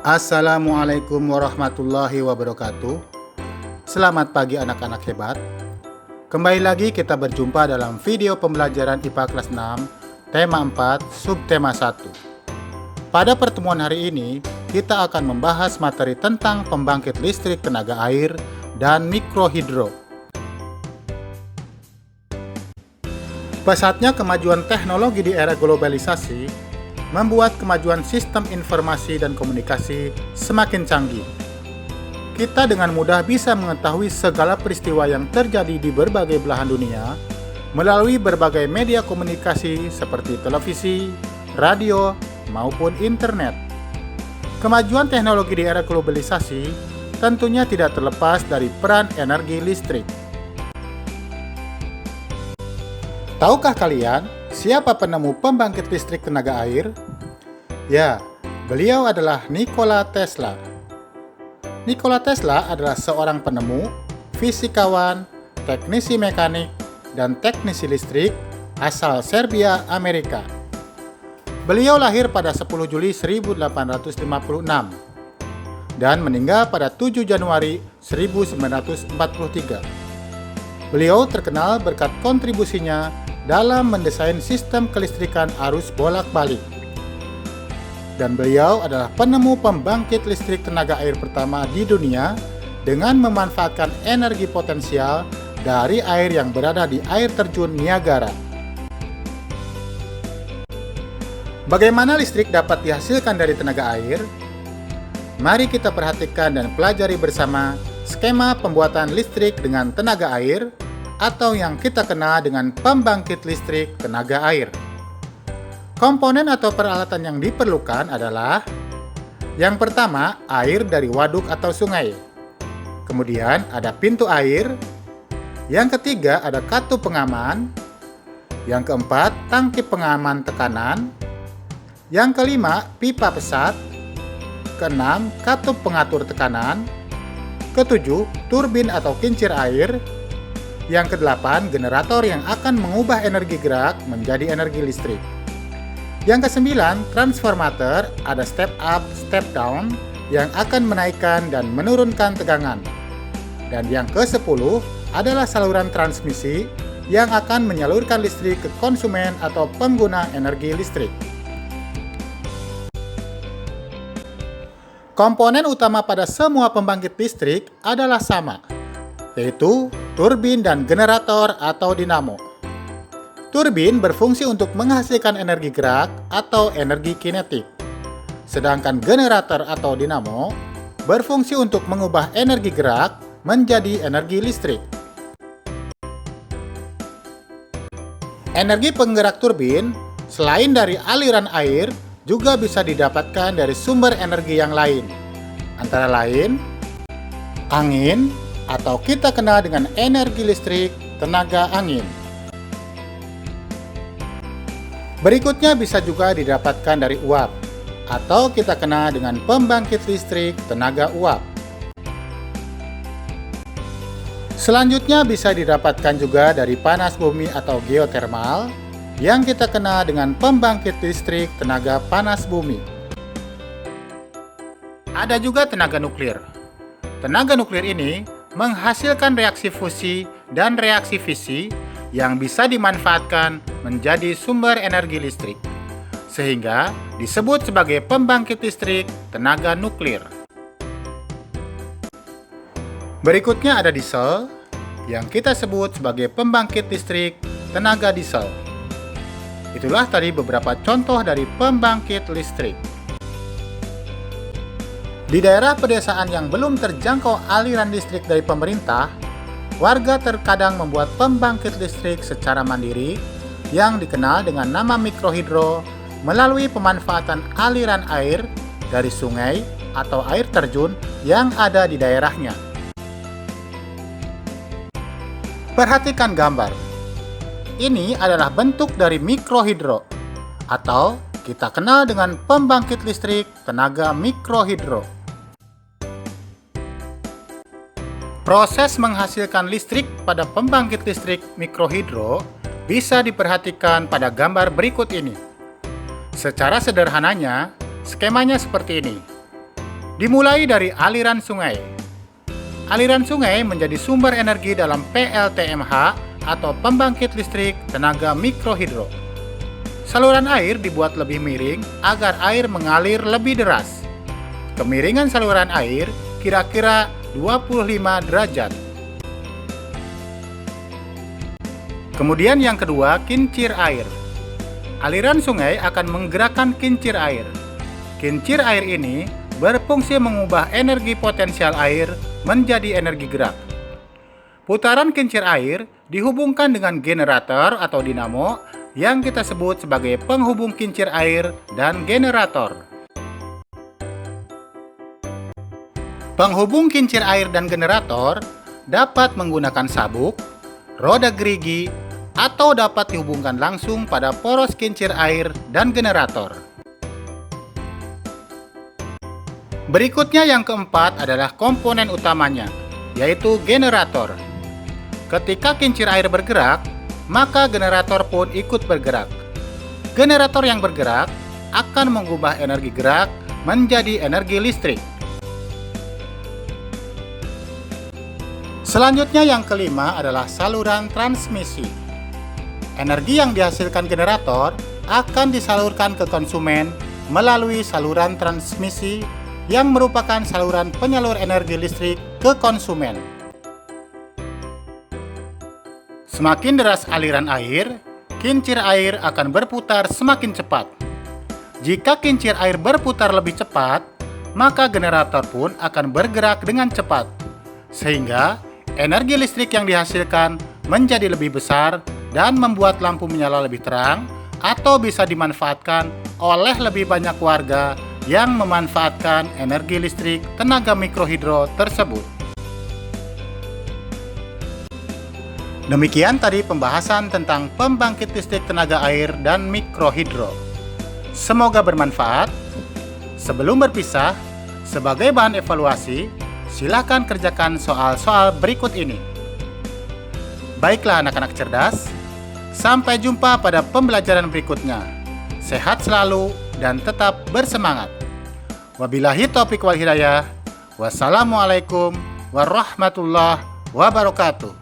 Assalamualaikum warahmatullahi wabarakatuh. Selamat pagi anak-anak hebat. Kembali lagi kita berjumpa dalam video pembelajaran IPA kelas 6, tema 4, subtema 1. Pada pertemuan hari ini, kita akan membahas materi tentang pembangkit listrik tenaga air dan mikrohidro. Pesatnya kemajuan teknologi di era globalisasi membuat kemajuan sistem informasi dan komunikasi semakin canggih. Kita dengan mudah bisa mengetahui segala peristiwa yang terjadi di berbagai belahan dunia melalui berbagai media komunikasi seperti televisi, radio, maupun internet. Kemajuan teknologi di era globalisasi tentunya tidak terlepas dari peran energi listrik. Tahukah kalian siapa penemu pembangkit listrik tenaga air? Ya, beliau adalah Nikola Tesla. Nikola Tesla adalah seorang penemu, fisikawan, teknisi mekanik, dan teknisi listrik asal Serbia, Amerika. Beliau lahir pada 10 Juli 1856 dan meninggal pada 7 Januari 1943. Beliau terkenal berkat kontribusinya dalam mendesain sistem kelistrikan arus bolak-balik. Dan beliau adalah penemu pembangkit listrik tenaga air pertama di dunia dengan memanfaatkan energi potensial dari air yang berada di air terjun Niagara. Bagaimana listrik dapat dihasilkan dari tenaga air? Mari kita perhatikan dan pelajari bersama skema pembuatan listrik dengan tenaga air atau yang kita kenal dengan pembangkit listrik tenaga air. Komponen atau peralatan yang diperlukan adalah yang pertama, air dari waduk atau sungai. Kemudian ada pintu air. Yang ketiga ada katup pengaman. Yang keempat, tangki pengaman tekanan. Yang kelima, pipa pesat. Keenam, katup pengatur tekanan. Ketujuh, turbin atau kincir air. Yang kedelapan, generator yang akan mengubah energi gerak menjadi energi listrik. Yang kesembilan, transformator, ada step up, step down, yang akan menaikkan dan menurunkan tegangan. Dan yang ke-10 adalah saluran transmisi yang akan menyalurkan listrik ke konsumen atau pengguna energi listrik. Komponen utama pada semua pembangkit listrik adalah sama, yaitu turbin dan generator atau dinamo. Turbin berfungsi untuk menghasilkan energi gerak atau energi kinetik. Sedangkan generator atau dinamo berfungsi untuk mengubah energi gerak menjadi energi listrik. Energi penggerak turbin selain dari aliran air juga bisa didapatkan dari sumber energi yang lain. Antara lain angin, atau kita kenal dengan energi listrik tenaga angin. Berikutnya bisa juga didapatkan dari uap, atau kita kenal dengan pembangkit listrik tenaga uap. Selanjutnya bisa didapatkan juga dari panas bumi atau geotermal, yang kita kenal dengan pembangkit listrik tenaga panas bumi. Ada juga tenaga nuklir. Tenaga nuklir ini menghasilkan reaksi fusi dan reaksi fisi yang bisa dimanfaatkan menjadi sumber energi listrik, sehingga disebut sebagai pembangkit listrik tenaga nuklir. Berikutnya ada diesel, yang kita sebut sebagai pembangkit listrik tenaga diesel. Itulah tadi beberapa contoh dari pembangkit listrik. Di daerah pedesaan yang belum terjangkau aliran listrik dari pemerintah, warga terkadang membuat pembangkit listrik secara mandiri yang dikenal dengan nama mikrohidro melalui pemanfaatan aliran air dari sungai atau air terjun yang ada di daerahnya. Perhatikan gambar. Ini adalah bentuk dari mikrohidro atau kita kenal dengan pembangkit listrik tenaga mikrohidro. Proses menghasilkan listrik pada pembangkit listrik mikrohidro bisa diperhatikan pada gambar berikut ini. Secara sederhananya, skemanya seperti ini. Dimulai dari aliran sungai. Aliran sungai menjadi sumber energi dalam PLTMH atau pembangkit listrik tenaga mikrohidro. Saluran air dibuat lebih miring agar air mengalir lebih deras. Kemiringan saluran air kira-kira 25 derajat. Kemudian yang kedua, kincir air. Aliran sungai akan menggerakkan kincir air. Kincir air ini berfungsi mengubah energi potensial air menjadi energi gerak. Putaran kincir air dihubungkan dengan generator atau dinamo yang kita sebut sebagai penghubung kincir air dan generator. Penghubung kincir air dan generator dapat menggunakan sabuk, roda gerigi, atau dapat dihubungkan langsung pada poros kincir air dan generator. Berikutnya yang keempat adalah komponen utamanya, yaitu generator. Ketika kincir air bergerak, maka generator pun ikut bergerak. Generator yang bergerak akan mengubah energi gerak menjadi energi listrik. Selanjutnya yang kelima adalah saluran transmisi. Energi yang dihasilkan generator akan disalurkan ke konsumen melalui saluran transmisi yang merupakan saluran penyalur energi listrik ke konsumen. Semakin deras aliran air, kincir air akan berputar semakin cepat. Jika kincir air berputar lebih cepat, maka generator pun akan bergerak dengan cepat, sehingga energi listrik yang dihasilkan menjadi lebih besar dan membuat lampu menyala lebih terang atau bisa dimanfaatkan oleh lebih banyak warga yang memanfaatkan energi listrik tenaga mikrohidro tersebut. Demikian tadi pembahasan tentang pembangkit listrik tenaga air dan mikrohidro. Semoga bermanfaat. Sebelum berpisah, sebagai bahan evaluasi, silakan kerjakan soal-soal berikut ini. Baiklah anak-anak cerdas, sampai jumpa pada pembelajaran berikutnya. Sehat selalu dan tetap bersemangat. Wabillahi taufiq wal hidayah. Wassalamualaikum warahmatullahi wabarakatuh.